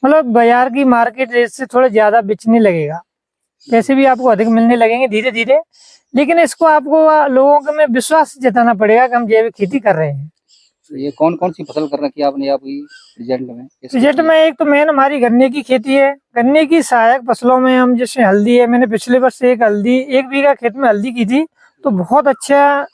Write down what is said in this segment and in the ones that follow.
मतलब बाजार की मार्केट रेट से थोड़ा ज्यादा बेचने लगेगा, पैसे भी आपको अधिक मिलने लगेंगे धीरे धीरे। लेकिन इसको आपको लोगों के में विश्वास जताना पड़ेगा कि हम जैविक खेती कर रहे हैं। तो ये कौन कौन सी फसल कर रखी है आपने अभी प्रेजेंट में? प्रोजेक्ट में एक तो मेन हमारी गन्ने की खेती है। गन्ने की सहायक फसलों में हम जैसे हल्दी है, मैंने पिछले वर्ष एक 1 बीघा खेत में हल्दी की थी, तो बहुत अच्छा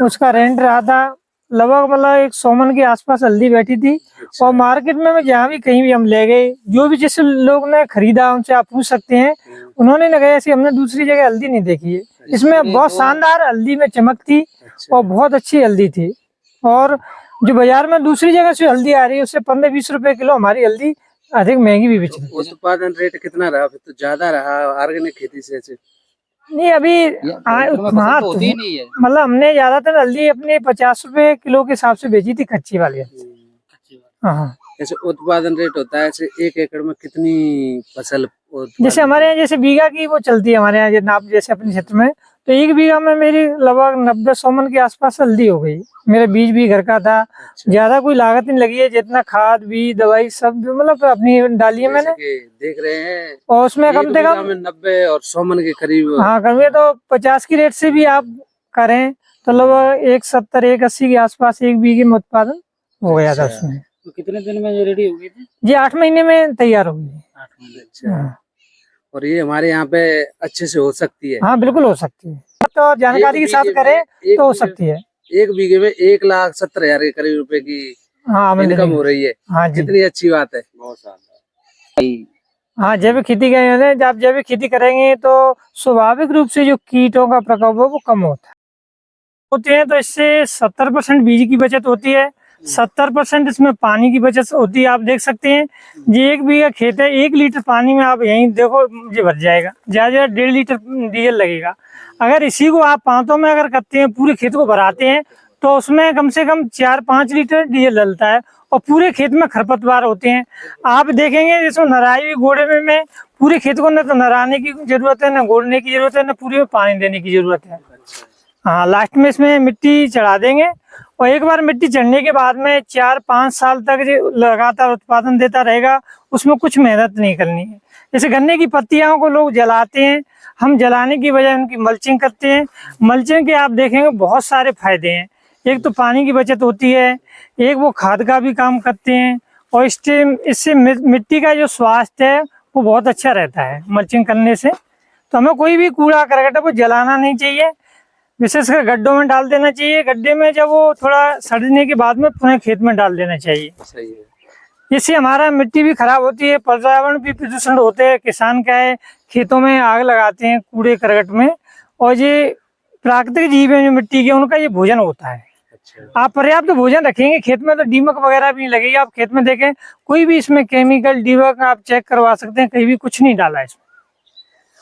उसका रेंट रहा था। लगभग मतलब 100 मन के आसपास हल्दी बैठी थी। और मार्केट में मैं जहाँ भी कहीं भी हम ले गए, जो भी जिस लोग ने खरीदा उनसे आप पूछ सकते हैं, उन्होंने लगा ऐसी हमने दूसरी जगह हल्दी नहीं देखी है। इसमें बहुत शानदार हल्दी में चमक थी और बहुत अच्छी हल्दी थी। और जो बाजार में दूसरी जगह से हल्दी आ रही है उससे 15-20 रुपए किलो हमारी हल्दी अधिक महंगी भी बिक रही है। उत्पादन रेट कितना रहा? फिर तो ज्यादा रहा ऑर्गेनिक खेती से। नहीं अभी हाँ तो होती ही नहीं है। मतलब हमने ज्यादातर हल्दी अपने 50 रुपए किलो के हिसाब से बेची थी, कच्ची वाली। हाँ ऐसे उत्पादन रेट होता है, ऐसे 1 एकड़ में कितनी फसल? जैसे हमारे यहाँ जैसे बीघा की वो चलती है हमारे यहाँ जितना आप जैसे अपने क्षेत्र में, तो 1 बीघा में मेरी लगभग 90-100 मन के आसपास हल्दी हो गई। मेरा बीज भी घर का था, ज्यादा कोई लागत नहीं लगी है, जितना खाद बीज दवाई सब मतलब अपनी डाली है मैंने। देख रहे हैं और उसमें कम से कम 90 और 100 मन के करीब। हाँ कभी तो 50 की रेट से भी आप करें तो लगभग 170 180 के आसपास 1 बीघे में उत्पादन हो गया था उसमें। तो कितने दिन में ये रेडी हो गई थी? जी 8 महीने में तैयार हो गई। 8 महीने। अच्छा। और ये हमारे यहाँ पे अच्छे से हो सकती है? हाँ बिल्कुल हो सकती है, तो जानकारी के साथ करें तो हो सकती है। 1 बीघे में 1,70,000 के करीब रुपए की इनकम हो रही है। हाँ जी, कितनी अच्छी बात है। बहुत शानदार। हाँ जैविक खेती का जब जैविक खेती करेंगे तो स्वाभाविक रूप से जो कीटों का प्रकोप है वो कम होते हैं। तो इससे 70% बीज की बचत होती है, 70% इसमें पानी की बचत होती है। आप देख सकते हैं ये 1 बीघा खेत है, 1 लीटर पानी में आप यहीं देखो ये भर जाएगा, ज्यादा 1.5 लीटर डीजल लगेगा। अगर इसी को आप पांतों में अगर करते हैं, पूरे खेत को भराते हैं, तो उसमें कम से कम 4-5 लीटर डीजल डलता है। और पूरे खेत में खरपतवार होते हैं, आप देखेंगे जिसमें नराई हुई गोड़े में पूरे खेत को न तो नराने की जरूरत है, न गोड़ने की जरूरत है, न पूरे में पानी देने की जरूरत है। हाँ लास्ट में इसमें मिट्टी चढ़ा देंगे और एक बार मिट्टी चढ़ने के बाद में 4-5 साल तक जो लगातार उत्पादन देता रहेगा, उसमें कुछ मेहनत नहीं करनी है। जैसे गन्ने की पत्तियों को लोग जलाते हैं, हम जलाने की बजाय उनकी मल्चिंग करते हैं। मल्चिंग के आप देखेंगे बहुत सारे फायदे हैं। एक तो पानी की बचत होती है, एक वो खाद का भी काम करते हैं, और इससे मिट्टी का जो स्वास्थ्य है वो बहुत अच्छा रहता है मल्चिंग करने से। तो हमें कोई भी कूड़ा करकट को जलाना नहीं चाहिए, विशेषकर गड्ढों में डाल देना चाहिए। गड्ढे में जब वो थोड़ा सड़ने के बाद में पुनः खेत में डाल देना चाहिए। सही है। इससे हमारा मिट्टी भी खराब होती है, पर्यावरण भी प्रदूषण होते हैं। किसान क्या है खेतों में आग लगाते हैं कूड़े करकट में, और ये प्राकृतिक जीव है जो मिट्टी के, उनका ये भोजन होता है। अच्छा। आप पर्याप्त भोजन रखेंगे खेत में तो दीमक वगैरह भी नहीं लगेगी। आप खेत में देखें कोई भी इसमें केमिकल दीमक आप चेक करवा सकते हैं, कहीं भी कुछ नहीं डाला इसमें।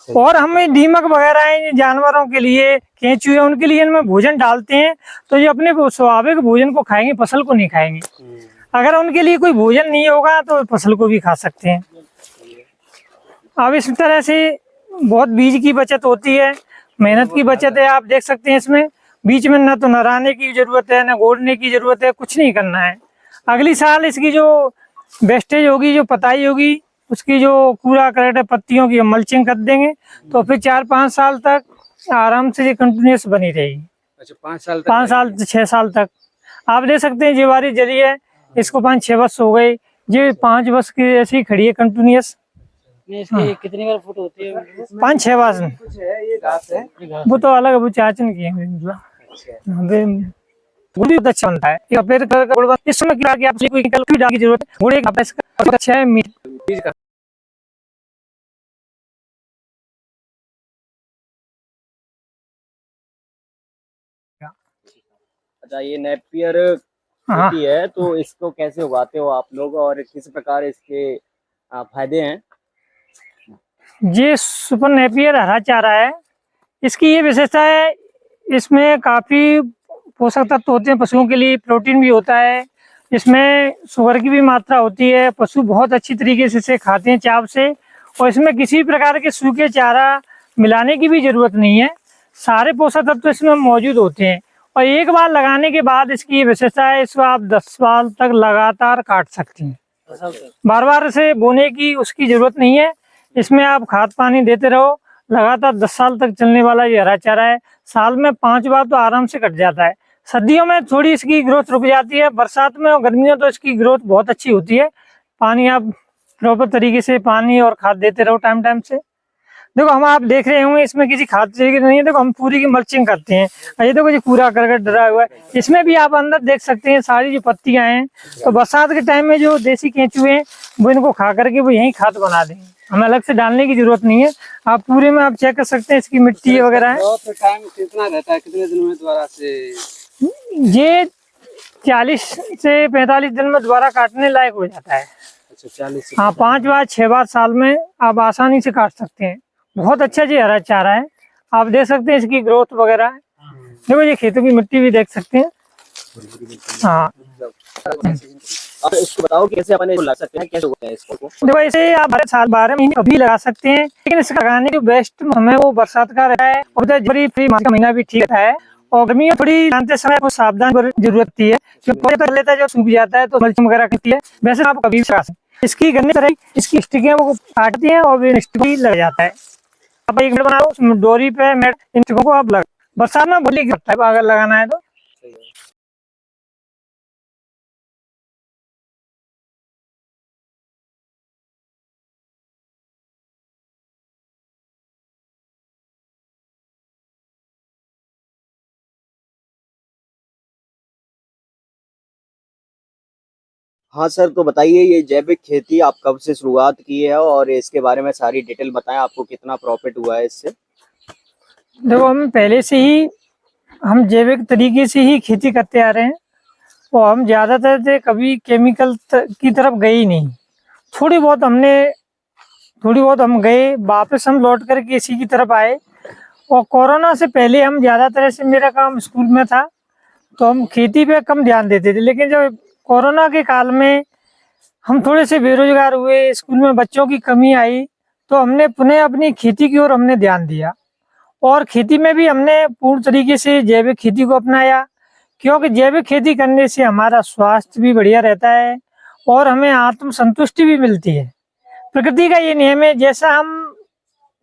और हमें दीमक वगैरह है जानवरों के लिए, केंचुए, उनके लिए इनमें भोजन डालते हैं, तो ये अपने स्वाभाविक भोजन को खाएंगे, फसल को नहीं खाएंगे। अगर उनके लिए कोई भोजन नहीं होगा तो फसल को भी खा सकते हैं। अब इस तरह से बहुत बीज की बचत होती है, मेहनत की बचत है। आप देख सकते हैं इसमें बीच में न तो नराने की जरूरत है, न गोड़ने की जरूरत है, कुछ नहीं करना है। अगली साल इसकी जो वेस्टेज होगी, जो पताई होगी, उसकी जो कूड़ा करकट है पत्तियों की मल्चिंग कर देंगे, तो फिर 4-5 साल तक आराम से ये कंटिन्यूस बनी रहेगी। अच्छा 5 साल तक? 5 साल से 6 साल तक। आप देख सकते हैं जीवारी जली है, इसको 5-6 वर्ष हो गए, ये 5 वर्ष की ऐसी खड़ी है कंटिन्यूस। इसकी कितनी बार फुट होती है? 5-6 वर्ष में। ये घास है, वो तो अलग वो चाचन की है मतलब। वो भी बहुत अच्छा बनता है। इस समय की आप कोई केमिकल की डालने की जरूरत है, घोड़े का अच्छा है मीट। अच्छा ये नेपियर खेती है, तो इसको कैसे उगाते हो आप लोग और किस प्रकार इसके फायदे हैं? ये सुपर नेपियर हरा चारा है। इसकी ये विशेषता है, इसमें काफी पोषक तत्व होते हैं पशुओं के लिए, प्रोटीन भी होता है, इसमें शुगर की भी मात्रा होती है। पशु बहुत अच्छी तरीके से इसे खाते हैं चाव से, और इसमें किसी प्रकार के सूखे चारा मिलाने की भी जरूरत नहीं है। सारे पोषक तत्व इसमें मौजूद होते हैं। और एक बार लगाने के बाद इसकी विशेषता है, इसको आप 10 साल तक लगातार काट सकते हैं। बार बार से बोने की उसकी जरूरत नहीं है। इसमें आप खाद पानी देते रहो, लगातार 10 साल तक चलने वाला ये हरा चारा है। साल में 5 बार तो आराम से कट जाता है। सर्दियों में थोड़ी इसकी ग्रोथ रुक जाती है, बरसात में और गर्मियों तो इसकी ग्रोथ बहुत अच्छी होती है। पानी आप प्रॉपर तरीके से पानी और खाद देते रहो टाइम टाइम से। देखो हम आप देख रहे होंगे इसमें किसी खाद की नहीं है। देखो हम पूरी की मल्चिंग करते हैं। ये देखो जी पूरा करकट डरा हुआ है। इसमें भी आप अंदर देख सकते हैं सारी जो पत्तियां हैं। तो बरसात के टाइम में जो देसी केंचुए हैं वो इनको खा करके वो यही खाद बना देंगे, हमें अलग से डालने की जरूरत नहीं है। आप पूरे में आप चेक कर सकते हैं इसकी मिट्टी वगैरह है। टाइम कितना रहता है, कितने दिनों में दोबारा से? ये 40 से 45 दिन में दोबारा काटने लायक हो जाता है। अच्छा 40 से? हाँ 5 बार 6 बार साल में आप आसानी से काट सकते हैं। बहुत अच्छा जी हरा चारा है, आप देख सकते हैं इसकी ग्रोथ वगैरह। देखो ये खेतों की मिट्टी भी देख सकते हैं। हाँ अब इसको बताओ कैसे अपन इसको लगा सकते हैं, कैसे होता है इसको? देखो ऐसे आप 12 महीने कभी लगा सकते हैं, लेकिन इसका लगाने जो बेस्ट हमें वो बरसात का रहता है और जनवरी फरवरी मार्च का महीना भी ठीक रहता है। और गर्मी में थोड़ी जानते समय को सावधान जरूरत होती है, जो लेता है जो सूख जाता है तो मल्चिंग वगैरह करती है। वैसे आप कभी भी लगा सकते हैं। इसकी गन्ने तरह इसकी स्टिकें वो काटती हैं और स्टिक भी लग जाता है। आप एक मेट बनाओ, उसमें डोरी पे मेट इन स्टिकों को आप लगा, बरसात में बोली करता है अगर लगाना है तो। हाँ सर, तो बताइए ये जैविक खेती आप कब से शुरुआत की है और इसके बारे में सारी डिटेल बताएं, आपको कितना प्रॉफिट हुआ है इससे? देखो हम पहले से ही हम जैविक तरीके से ही खेती करते आ रहे हैं और हम ज्यादातर से कभी केमिकल की तरफ गए ही नहीं। थोड़ी बहुत हम गए, वापस हम लौट करके इसी की तरफ आए। और कोरोना से पहले हम ज्यादातर से मेरा काम स्कूल में था तो हम खेती पे कम ध्यान देते थे, लेकिन जब कोरोना के काल में हम थोड़े से बेरोजगार हुए, स्कूल में बच्चों की कमी आई तो हमने पुनः अपनी खेती की ओर हमने ध्यान दिया। और खेती में भी हमने पूर्ण तरीके से जैविक खेती को अपनाया, क्योंकि जैविक खेती करने से हमारा स्वास्थ्य भी बढ़िया रहता है और हमें आत्म संतुष्टि भी मिलती है। प्रकृति का ये नियम है, जैसा हम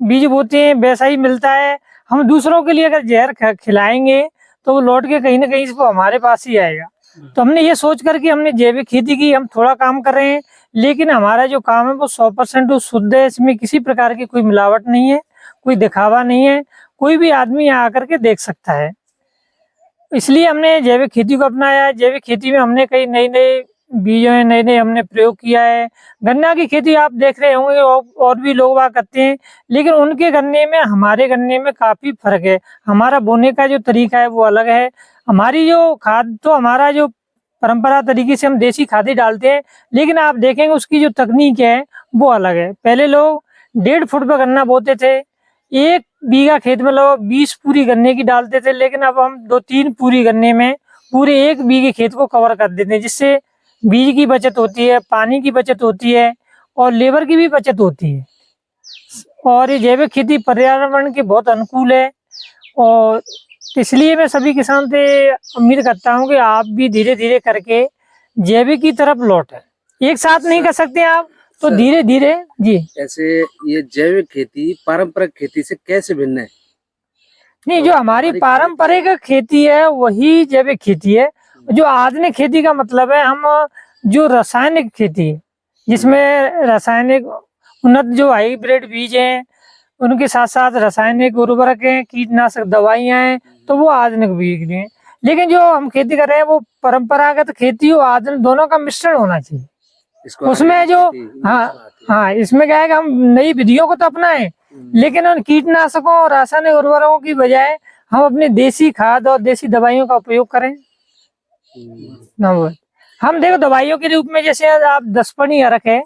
बीज बोते हैं वैसा ही मिलता है। हम दूसरों के लिए अगर जहर खिलाएंगे तो वो लौट के कहीं ना कहीं वो हमारे पास ही आएगा। तो हमने ये सोच करके हमने जैविक खेती की। हम थोड़ा काम कर रहे हैं लेकिन हमारा जो काम है वो 100% शुद्ध है। इसमें किसी प्रकार की कोई मिलावट नहीं है, कोई दिखावा नहीं है, कोई भी आदमी यहाँ आकर के देख सकता है। इसलिए हमने जैविक खेती को अपनाया। जैविक खेती में हमने कई नए नए बीजों में नए नए हमने प्रयोग किया है। गन्ना की खेती आप देख रहे होंगे और भी लोग वहाँ करते हैं, लेकिन उनके गन्ने में हमारे गन्ने में काफी फर्क है। हमारा बोने का जो तरीका है वो अलग है। हमारी जो खाद तो हमारा जो परंपरा तरीके से हम देसी खाद ही डालते हैं, लेकिन आप देखेंगे उसकी जो तकनीक है वो अलग है। पहले लोग 1.5 फुट पे गन्ना बोते थे, 1 बीघा खेत में लोग 20 पूरी गन्ने की डालते थे, लेकिन अब हम 2-3 पूरी गन्ने में पूरे 1 बीघे खेत को कवर कर देते हैं, जिससे बीज की बचत होती है, पानी की बचत होती है और लेबर की भी बचत होती है। और ये जैविक खेती पर्यावरण के बहुत अनुकूल है और इसलिए मैं सभी किसान से उम्मीद करता हूँ कि आप भी धीरे धीरे करके जैविक की तरफ लौटें। एक साथ नहीं कर सकते आप, तो धीरे धीरे। जी ऐसे ये जैविक खेती पारंपरिक खेती से कैसे भिन्न है? नहीं, जो हमारी पारंपरिक खेती है वही जैविक खेती है। जो आधुनिक खेती का मतलब है हम जो रासायनिक खेती है, जिसमें रासायनिक उन्नत जो हाइब्रिड बीज हैं, उनके साथ साथ रासायनिक उर्वरक हैं, कीटनाशक दवाइयां हैं, तो वो आधुनिक बीज हैं। लेकिन जो हम खेती कर रहे हैं वो परंपरागत खेती और आधुनिक दोनों का मिश्रण होना चाहिए। उसमें जो हाँ इसमें क्या है कि हम नई विधियों को तो अपनाएं, लेकिन उन कीटनाशकों और रासायनिक उर्वरकों की बजाय हम अपने देसी खाद और देसी दवाइयों का उपयोग करें। हम देखो दवाइयों के रूप में जैसे आप 10 पनी अरक है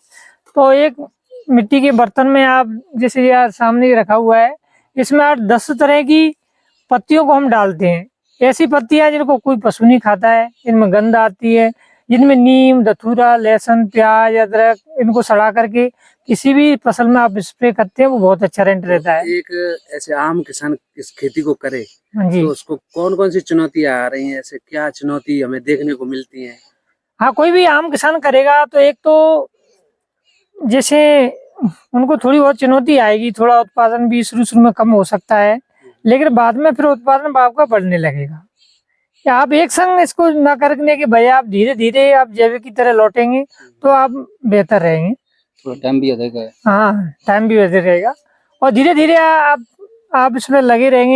तो एक मिट्टी के बर्तन में आप जैसे यार सामने रखा हुआ है, इसमें 8-10 तरह की पत्तियों को हम डालते हैं। ऐसी पत्तियां जिनको कोई पशु नहीं खाता है, इनमें गंध आती है, जिनमें नीम, धतूरा, लहसुन, प्याज, अदरक, इनको सड़ा करके किसी भी फसल में आप स्प्रे करते हैं वो बहुत अच्छा रेंट रहता है। एक ऐसे आम किसान इस खेती को करे जी, तो उसको कौन कौन सी चुनौतियां आ रही हैं? ऐसे क्या चुनौती हमें देखने को मिलती हैं? हाँ, कोई भी आम किसान करेगा तो एक तो जैसे उनको थोड़ी बहुत चुनौती आएगी, थोड़ा उत्पादन भी शुरू में कम हो सकता है, लेकिन बाद में फिर उत्पादन आपका बढ़ने लगेगा। या आप एक संग इसको ना करने के भैया आप धीरे धीरे आप जैविक की तरह लौटेंगे तो आप बेहतर रहेंगे। थोड़ा टाइम भी अधिक है। हाँ, टाइम भी बेहतर रहेगा और धीरे धीरे आप इसमें लगे रहेंगे।